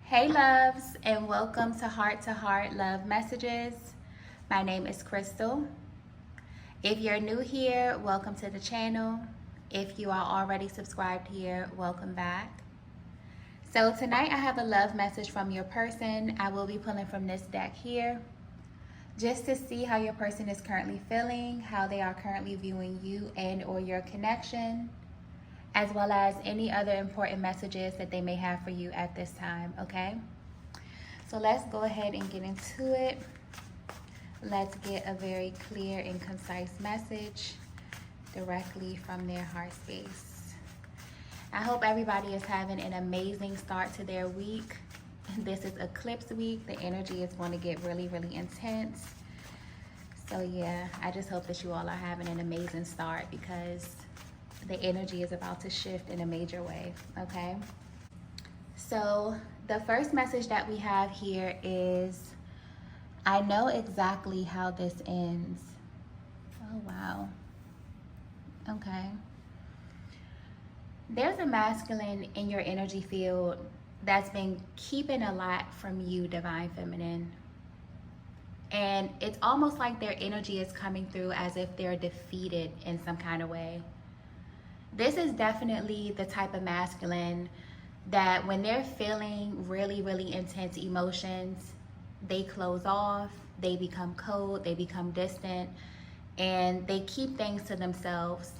Hey loves, and welcome to Heart Love Messages. My name is Crystal. If you're new here, welcome to the channel. If you are already subscribed here, welcome back. So tonight I have a love message from your person. I will be pulling from this deck here just to see how your person is currently feeling, how they are currently viewing you and or your connection, as well as any other important messages that they may have for you at this time, okay? So let's go ahead and get into it. Let's get a very clear and concise message directly from their heart space. I hope everybody is having an amazing start to their week. This is eclipse week. The energy is going to get really, really intense. So yeah, I just hope that you all are having an amazing start because the energy is about to shift in a major way, okay? So the first message that we have here is, I know exactly how this ends. Oh, wow. Okay. There's a masculine in your energy field that's been keeping a lot from you, Divine Feminine. And it's almost like their energy is coming through as if they're defeated in some kind of way. This is definitely the type of masculine that when they're feeling really, really intense emotions, they close off, they become cold, they become distant, and they keep things to themselves.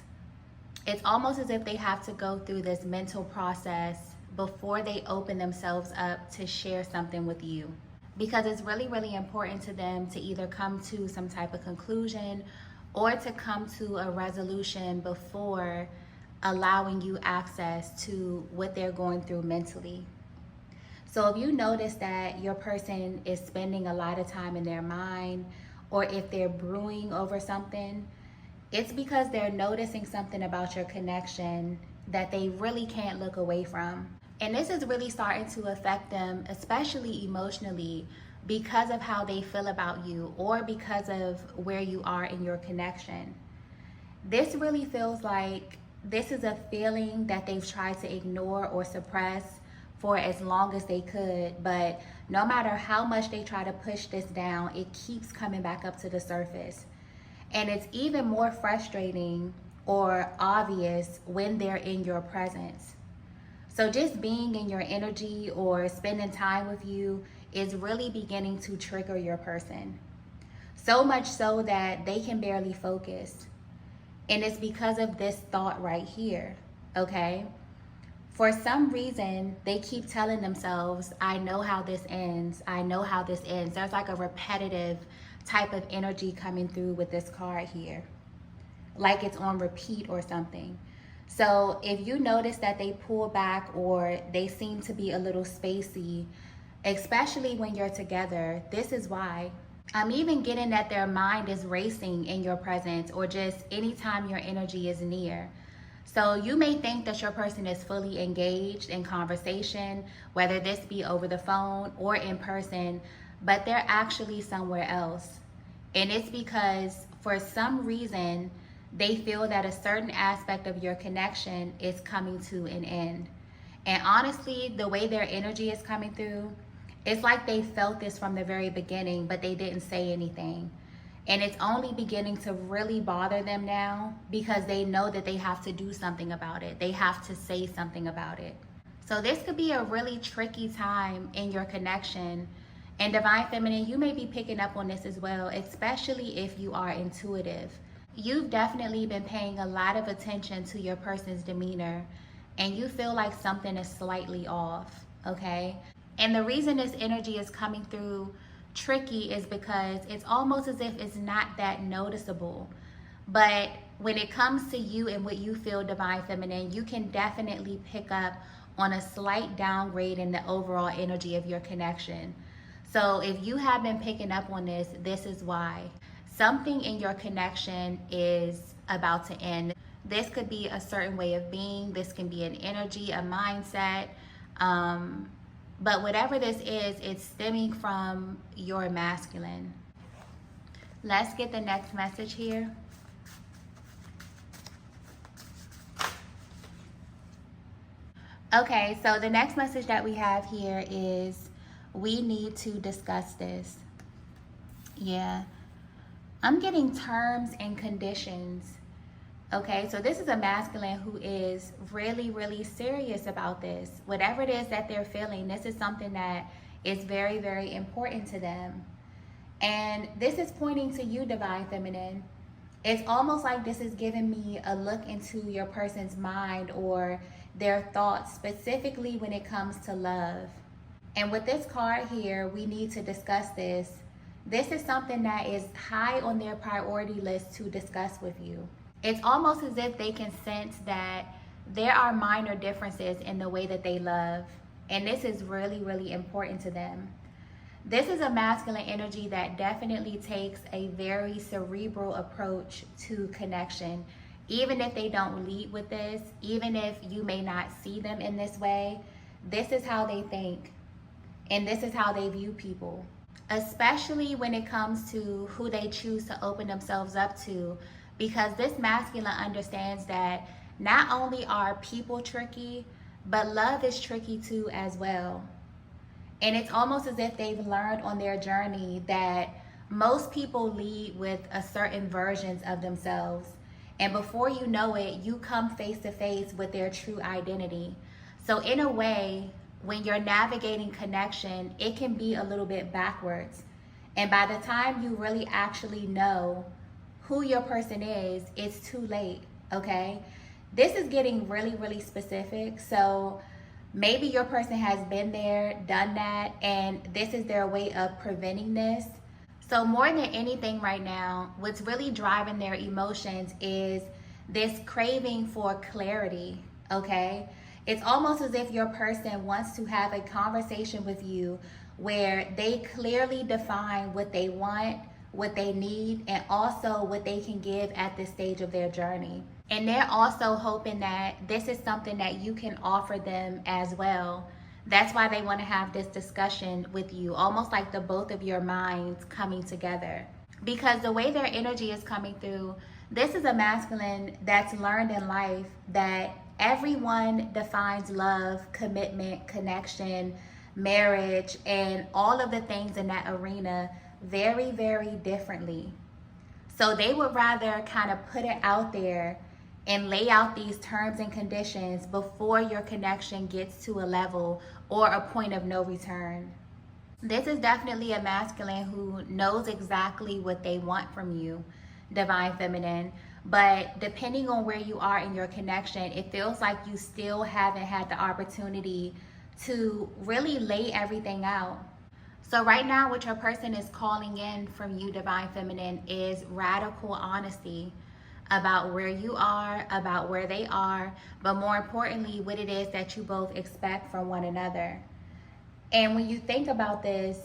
It's almost as if they have to go through this mental process before they open themselves up to share something with you. Because it's really, really important to them to either come to some type of conclusion or to come to a resolution before allowing you access to what they're going through mentally. So if you notice that your person is spending a lot of time in their mind, or if they're brewing over something, it's because they're noticing something about your connection that they really can't look away from. And this is really starting to affect them, especially emotionally, because of how they feel about you or because of where you are in your connection. This really feels like this is a feeling that they've tried to ignore or suppress for as long as they could, but no matter how much they try to push this down, it keeps coming back up to the surface. And it's even more frustrating or obvious when they're in your presence. So just being in your energy or spending time with you is really beginning to trigger your person. So much so that they can barely focus. And it's because of this thought right here, okay? For some reason, they keep telling themselves, I know how this ends. I know how this ends. There's like a repetitive type of energy coming through with this card here. Like it's on repeat or something. So if you notice that they pull back or they seem to be a little spacey, especially when you're together, this is why. I'm even getting that their mind is racing in your presence or just anytime your energy is near. So you may think that your person is fully engaged in conversation, whether this be over the phone or in person, but they're actually somewhere else. And it's because for some reason, they feel that a certain aspect of your connection is coming to an end. And honestly, the way their energy is coming through, it's like they felt this from the very beginning, but they didn't say anything. And it's only beginning to really bother them now because they know that they have to do something about it. They have to say something about it. So this could be a really tricky time in your connection. And Divine Feminine, you may be picking up on this as well, especially if you are intuitive. You've definitely been paying a lot of attention to your person's demeanor and you feel like something is slightly off, okay? And the reason this energy is coming through tricky is because it's almost as if it's not that noticeable. But when it comes to you and what you feel, Divine Feminine, you can definitely pick up on a slight downgrade in the overall energy of your connection. So if you have been picking up on this, this is why. Something in your connection is about to end. This could be a certain way of being. This can be an energy, a mindset. But whatever this is, it's stemming from your masculine. Let's get the next message here. Okay, so the next message that we have here is we need to discuss this. Yeah, I'm getting terms and conditions. Okay, so this is a masculine who is really, really serious about this. Whatever it is that they're feeling, this is something that is very, very important to them. And this is pointing to you, Divine Feminine. It's almost like this is giving me a look into your person's mind or their thoughts, specifically when it comes to love. And with this card here, we need to discuss this. This is something that is high on their priority list to discuss with you. It's almost as if they can sense that there are minor differences in the way that they love. And this is really, really important to them. This is a masculine energy that definitely takes a very cerebral approach to connection. Even if they don't lead with this, even if you may not see them in this way, this is how they think. And this is how they view people. Especially when it comes to who they choose to open themselves up to. Because this masculine understands that not only are people tricky, but love is tricky too as well. And it's almost as if they've learned on their journey that most people lead with a certain versions of themselves. And before you know it, you come face to face with their true identity. So in a way, when you're navigating connection, it can be a little bit backwards. And by the time you really actually know who your person is, it's too late, okay? This is getting really, really specific. So maybe your person has been there, done that, and this is their way of preventing this. So more than anything right now, what's really driving their emotions is this craving for clarity, okay? It's almost as if your person wants to have a conversation with you where they clearly define what they want, what they need, and also what they can give at this stage of their journey. And they're also hoping that this is something that you can offer them as well. That's why they want to have this discussion with you, almost like the both of your minds coming together. Because the way their energy is coming through, this is a masculine that's learned in life that everyone defines love, commitment, connection, marriage, and all of the things in that arena very, very differently. So they would rather kind of put it out there and lay out these terms and conditions before your connection gets to a level or a point of no return. This is definitely a masculine who knows exactly what they want from you, Divine Feminine. But depending on where you are in your connection, it feels like you still haven't had the opportunity to really lay everything out. So right now, what your person is calling in from you, Divine Feminine, is radical honesty about where you are, about where they are, but more importantly, what it is that you both expect from one another. And when you think about this,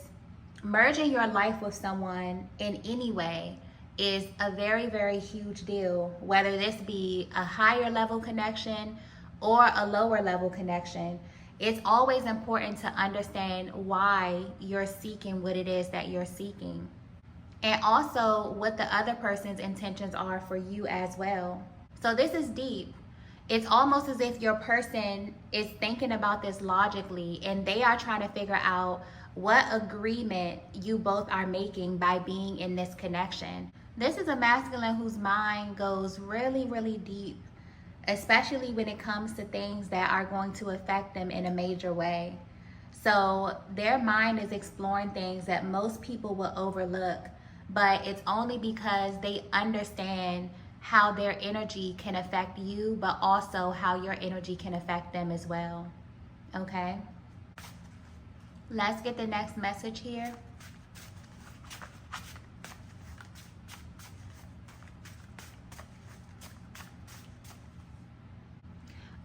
merging your life with someone in any way is a very, very huge deal, whether this be a higher level connection or a lower level connection. It's always important to understand why you're seeking what it is that you're seeking. And also what the other person's intentions are for you as well. So this is deep. It's almost as if your person is thinking about this logically and they are trying to figure out what agreement you both are making by being in this connection. This is a masculine whose mind goes really, really deep, especially when it comes to things that are going to affect them in a major way. So their mind is exploring things that most people will overlook, but it's only because they understand how their energy can affect you, but also how your energy can affect them as well. Okay? Let's get the next message here.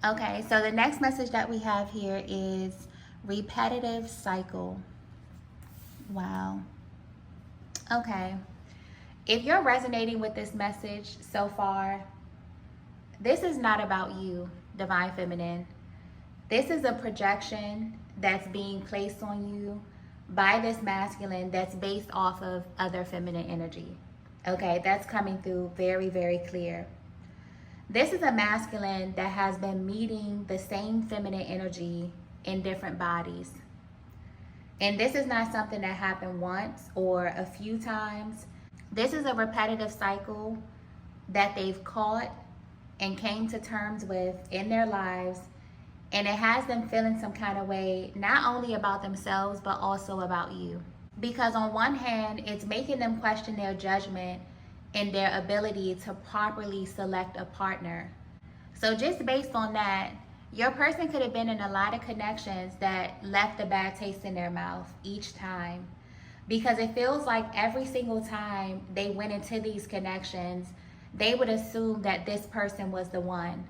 Okay, so the next message that we have here is repetitive cycle. Wow. Okay. If you're resonating with this message so far, this is not about you, Divine Feminine. This is a projection that's being placed on you by this masculine that's based off of other feminine energy. Okay, that's coming through very, very clear. This is a masculine that has been meeting the same feminine energy in different bodies. And this is not something that happened once or a few times. This is a repetitive cycle that they've caught and came to terms with in their lives. And it has them feeling some kind of way, not only about themselves, but also about you. Because on one hand, it's making them question their judgment and their ability to properly select a partner. So just based on that, your person could have been in a lot of connections that left a bad taste in their mouth each time. Because it feels like every single time they went into these connections, they would assume that this person was the one,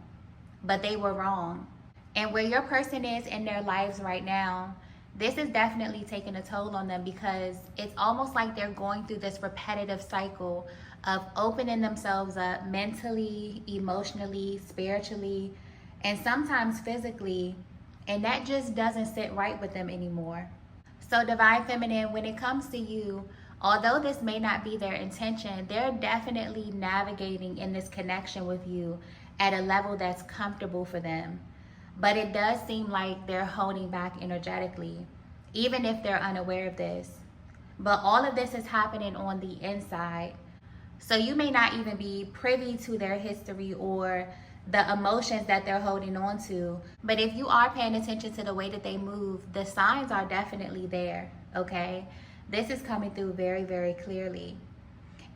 but they were wrong. And where your person is in their lives right now, this is definitely taking a toll on them, because it's almost like they're going through this repetitive cycle of opening themselves up mentally, emotionally, spiritually, and sometimes physically, and that just doesn't sit right with them anymore. So Divine Feminine, when it comes to you, although this may not be their intention, they're definitely navigating in this connection with you at a level that's comfortable for them. But it does seem like they're holding back energetically, even if they're unaware of this. But all of this is happening on the inside. So you may not even be privy to their history or the emotions that they're holding on to. But if you are paying attention to the way that they move, the signs are definitely there, okay? This is coming through very, very clearly.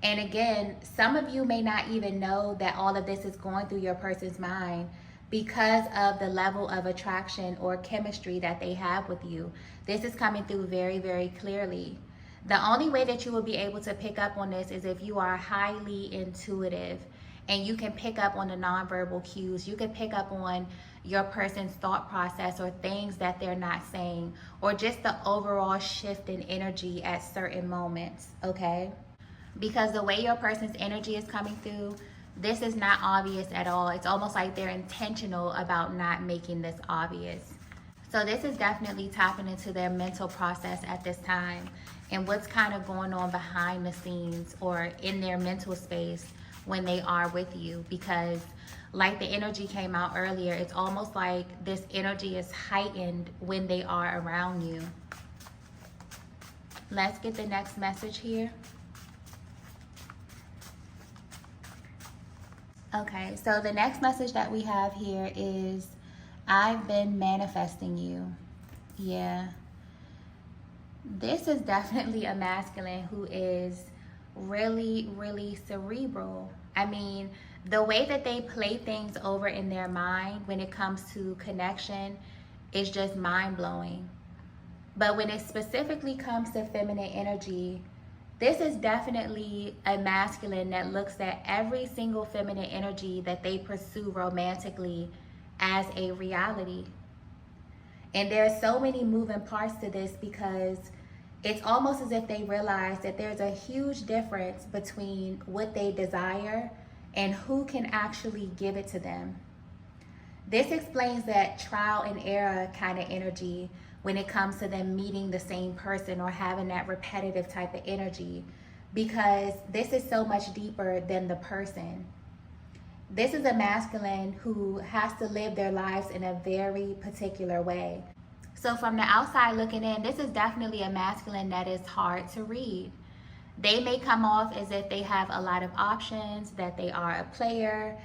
And again, some of you may not even know that all of this is going through your person's mind because of the level of attraction or chemistry that they have with you. This is coming through very, very clearly. The only way that you will be able to pick up on this is if you are highly intuitive and you can pick up on the nonverbal cues. You can pick up on your person's thought process or things that they're not saying, or just the overall shift in energy at certain moments, okay? Because the way your person's energy is coming through, this is not obvious at all. It's almost like they're intentional about not making this obvious. So this is definitely tapping into their mental process at this time and what's kind of going on behind the scenes or in their mental space when they are with you. Because like the energy came out earlier, it's almost like this energy is heightened when they are around you. Let's get the next message here. Okay, so the next message that we have here is, I've been manifesting you. Yeah. This is definitely a masculine who is really, really cerebral. I mean, the way that they play things over in their mind when it comes to connection is just mind-blowing. But when it specifically comes to feminine energy, this is definitely a masculine that looks at every single feminine energy that they pursue romantically as a reality. And there's so many moving parts to this, because it's almost as if they realize that there's a huge difference between what they desire and who can actually give it to them. This explains that trial and error kind of energy when it comes to them meeting the same person or having that repetitive type of energy, because this is so much deeper than the person. This is a masculine who has to live their lives in a very particular way. So from the outside looking in, this is definitely a masculine that is hard to read. They may come off as if they have a lot of options, that they are a player,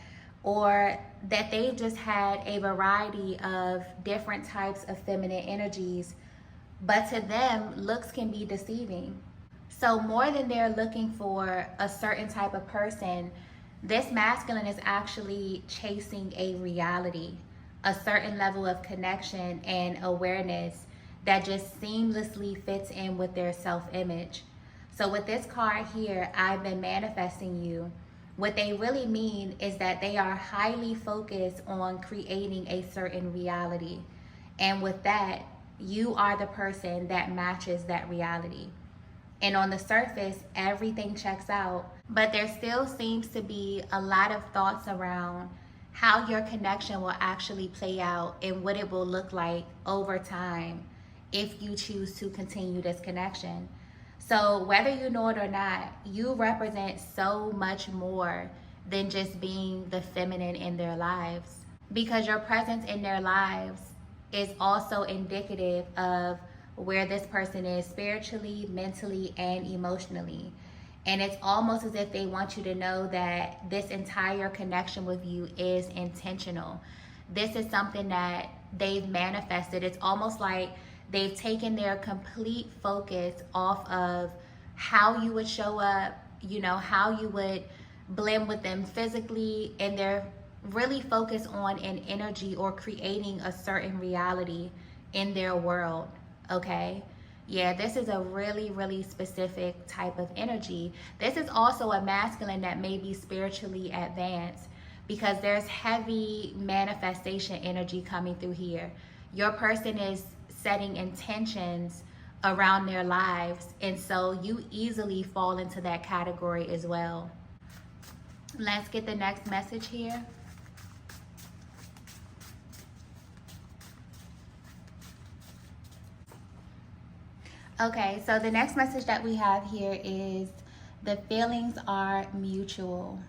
or that they've just had a variety of different types of feminine energies. But to them, looks can be deceiving. So more than they're looking for a certain type of person, this masculine is actually chasing a reality, a certain level of connection and awareness that just seamlessly fits in with their self-image. So with this card here, I've been manifesting you. What they really mean is that they are highly focused on creating a certain reality. And with that, you are the person that matches that reality. And on the surface, everything checks out, but there still seems to be a lot of thoughts around how your connection will actually play out and what it will look like over time if you choose to continue this connection. So whether you know it or not, you represent so much more than just being the feminine in their lives. Because your presence in their lives is also indicative of where this person is spiritually, mentally, and emotionally. And it's almost as if they want you to know that this entire connection with you is intentional. This is something that they've manifested. It's almost like they've taken their complete focus off of how you would show up, how you would blend with them physically, and they're really focused on an energy or creating a certain reality in their world. Okay. Yeah, this is a really, really specific type of energy. This is also a masculine that may be spiritually advanced, because there's heavy manifestation energy coming through here. Your person is setting intentions around their lives, and so you easily fall into that category as well. Let's get the next message here. Okay, so the next message that we have here is the feelings are mutual.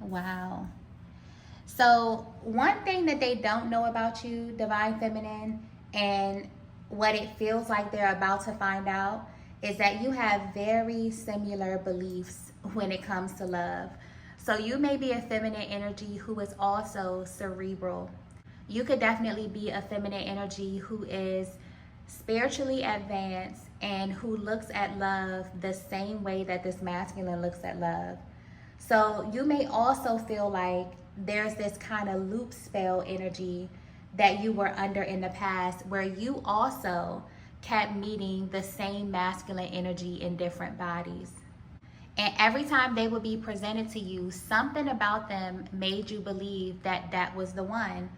Wow. So one thing that they don't know about you, Divine Feminine, and what it feels like they're about to find out, is that you have very similar beliefs when it comes to love. So you may be a feminine energy who is also cerebral. You could definitely be a feminine energy who is spiritually advanced and who looks at love the same way that this masculine looks at love. So you may also feel like there's this kind of loop spell energy that you were under in the past, where you also kept meeting the same masculine energy in different bodies. And every time they would be presented to you, something about them made you believe that that was the one,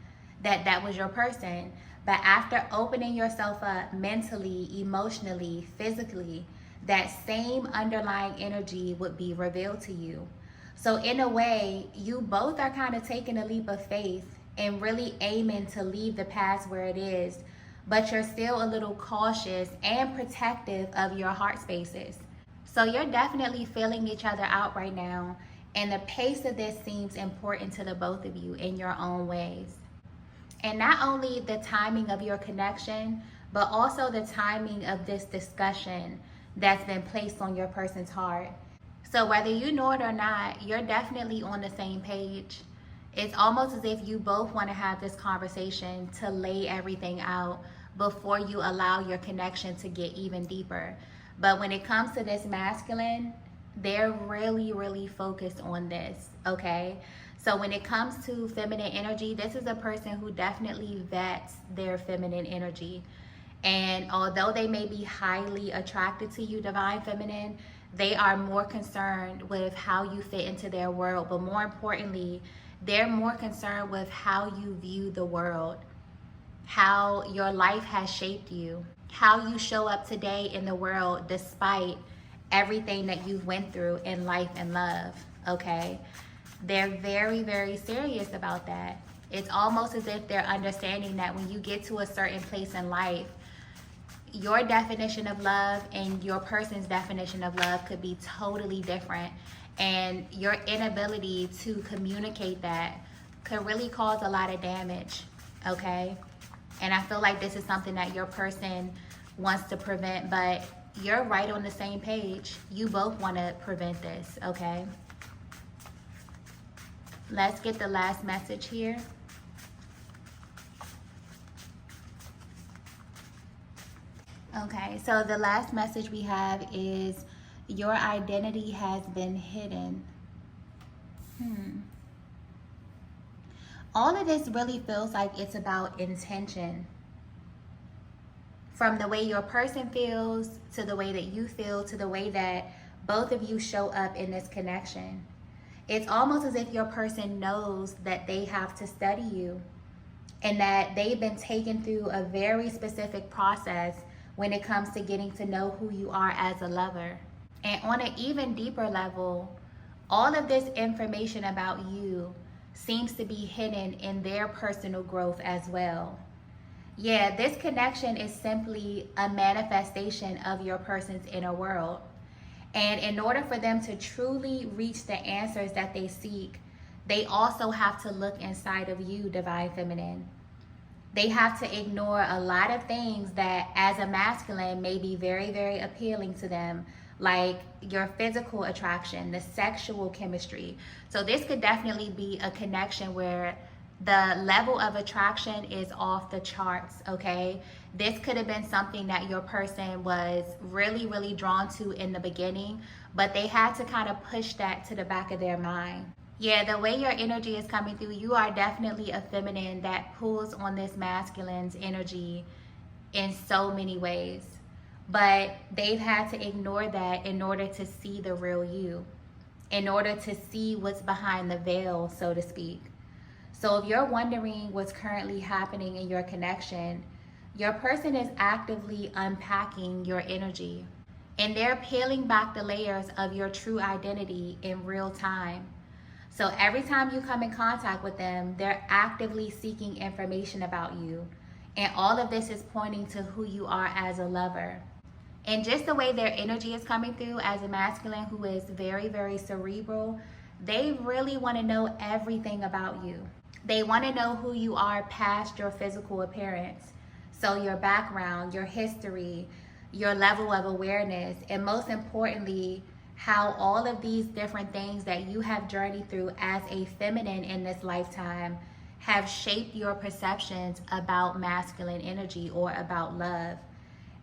that that was your person. But after opening yourself up mentally, emotionally, physically, that same underlying energy would be revealed to you. So in a way, you both are kind of taking a leap of faith and really aiming to leave the past where it is, but you're still a little cautious and protective of your heart spaces. So you're definitely feeling each other out right now, and the pace of this seems important to the both of you in your own ways. And not only the timing of your connection, but also the timing of this discussion that's been placed on your person's heart. So whether you know it or not, you're definitely on the same page. It's almost as if you both want to have this conversation to lay everything out before you allow your connection to get even deeper. But when it comes to this masculine, they're really, really focused on this, okay? So when it comes to feminine energy, this is a person who definitely vets their feminine energy. And although they may be highly attracted to you, Divine Feminine, they are more concerned with how you fit into their world. But more importantly, they're more concerned with how you view the world, how your life has shaped you, how you show up today in the world despite everything that you've went through in life and love, okay? They're very, very serious about that. It's almost as if they're understanding that when you get to a certain place in life, your definition of love and your person's definition of love could be totally different. And your inability to communicate that could really cause a lot of damage, okay? And I feel like this is something that your person wants to prevent, but you're right on the same page. You both want to prevent this, okay? Let's get the last message here. Okay, so the last message we have is your identity has been hidden. All of this really feels like it's about intention. From the way your person feels, to the way that you feel, to the way that both of you show up in this connection. It's almost as if your person knows that they have to study you and that they've been taken through a very specific process when it comes to getting to know who you are as a lover. And on an even deeper level, all of this information about you seems to be hidden in their personal growth as well. Yeah, this connection is simply a manifestation of your person's inner world. And in order for them to truly reach the answers that they seek, they also have to look inside of you, divine feminine. They have to ignore a lot of things that as a masculine may be very, very appealing to them, like your physical attraction, the sexual chemistry. So this could definitely be a connection where the level of attraction is off the charts, okay? This could have been something that your person was really, really drawn to in the beginning, but they had to kind of push that to the back of their mind. Yeah, the way your energy is coming through, you are definitely a feminine that pulls on this masculine's energy in so many ways. But they've had to ignore that in order to see the real you, in order to see what's behind the veil, so to speak. So if you're wondering what's currently happening in your connection, your person is actively unpacking your energy, and they're peeling back the layers of your true identity in real time. So every time you come in contact with them, they're actively seeking information about you. And all of this is pointing to who you are as a lover. And just the way their energy is coming through as a masculine who is very, very cerebral, they really want to know everything about you. They want to know who you are past your physical appearance. So your background, your history, your level of awareness, and most importantly, how all of these different things that you have journeyed through as a feminine in this lifetime have shaped your perceptions about masculine energy or about love.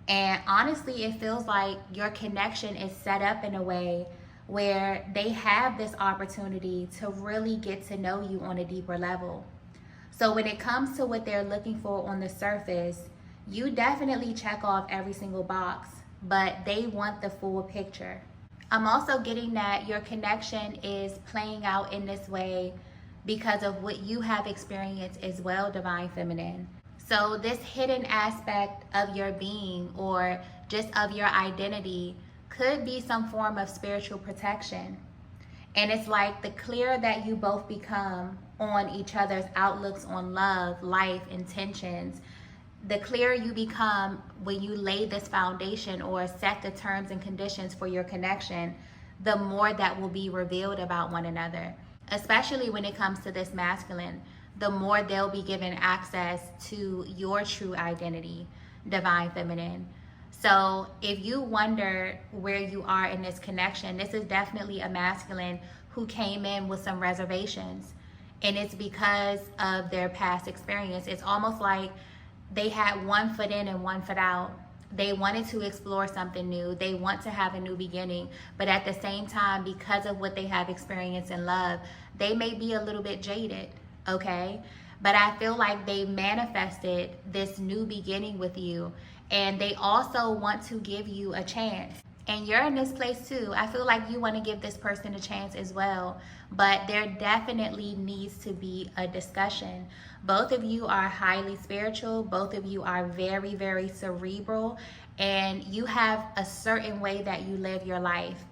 And honestly, it feels like your connection is set up in a way where they have this opportunity to really get to know you on a deeper level. So when it comes to what they're looking for on the surface, you definitely check off every single box, but they want the full picture. I'm also getting that your connection is playing out in this way because of what you have experienced as well, divine feminine. So this hidden aspect of your being or just of your identity could be some form of spiritual protection. And it's like the clearer that you both become on each other's outlooks on love, life, intentions, the clearer you become when you lay this foundation or set the terms and conditions for your connection, the more that will be revealed about one another. Especially when it comes to this masculine, the more they'll be given access to your true identity, divine feminine. So if you wonder where you are in this connection, this is definitely a masculine who came in with some reservations. And it's because of their past experience. It's almost like they had one foot in and one foot out. They wanted to explore something new. They want to have a new beginning. But at the same time, because of what they have experienced in love, they may be a little bit jaded, okay? But I feel like they manifested this new beginning with you, and they also want to give you a chance. And you're in this place too. I feel like you want to give this person a chance as well, but there definitely needs to be a discussion. Both of you are highly spiritual. Both of you are very, very cerebral, and you have a certain way that you live your life,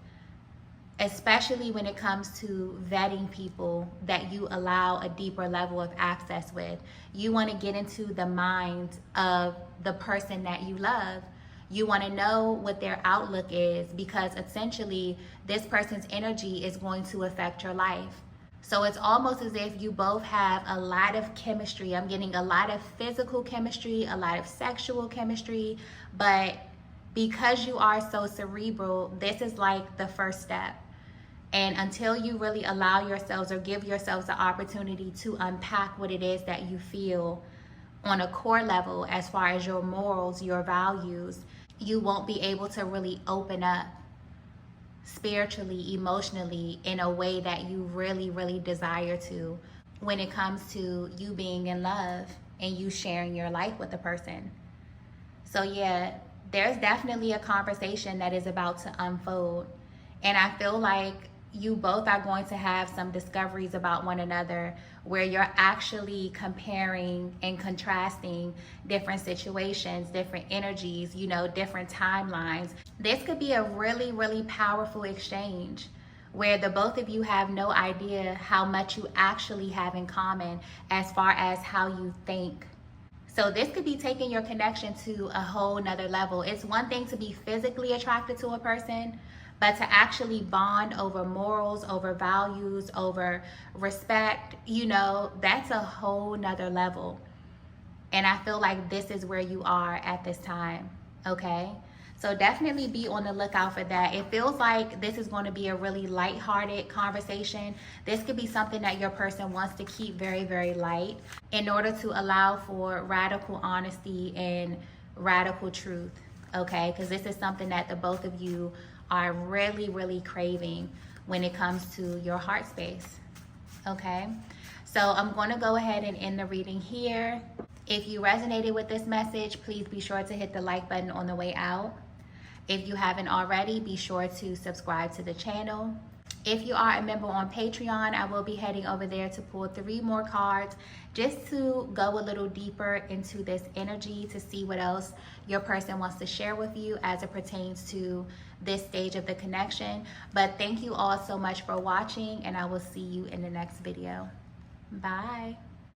especially when it comes to vetting people that you allow a deeper level of access with. You want to get into the mind of the person that you love. You want to know what their outlook is, because essentially this person's energy is going to affect your life. So it's almost as if you both have a lot of chemistry. I'm getting a lot of physical chemistry, a lot of sexual chemistry, but because you are so cerebral, this is like the first step. And until you really allow yourselves or give yourselves the opportunity to unpack what it is that you feel on a core level as far as your morals, your values, you won't be able to really open up spiritually, emotionally, in a way that you really, really desire to when it comes to you being in love and you sharing your life with a person. So yeah, there's definitely a conversation that is about to unfold. And I feel like you both are going to have some discoveries about one another where you're actually comparing and contrasting different situations, different energies, you know, different timelines. This could be a really, really powerful exchange where the both of you have no idea how much you actually have in common as far as how you think. So this could be taking your connection to a whole nother level. It's one thing to be physically attracted to a person, But to actually bond over morals, over values, over respect, you know, that's a whole nother level. And I feel like this is where you are at this time, okay? So definitely be on the lookout for that. It feels like this is going to be a really lighthearted conversation. This could be something that your person wants to keep very, very light in order to allow for radical honesty and radical truth, okay? Because this is something that the both of you are really, really craving when it comes to your heart space, okay? So I'm going to go ahead and end the reading here. If you resonated with this message, please be sure to hit the like button on the way out. If you haven't already, be sure to subscribe to the channel. If you are a member on Patreon, I will be heading over there to pull 3 more cards just to go a little deeper into this energy to see what else your person wants to share with you as it pertains to this stage of the connection. But thank you all so much for watching, and I will see you in the next video. Bye.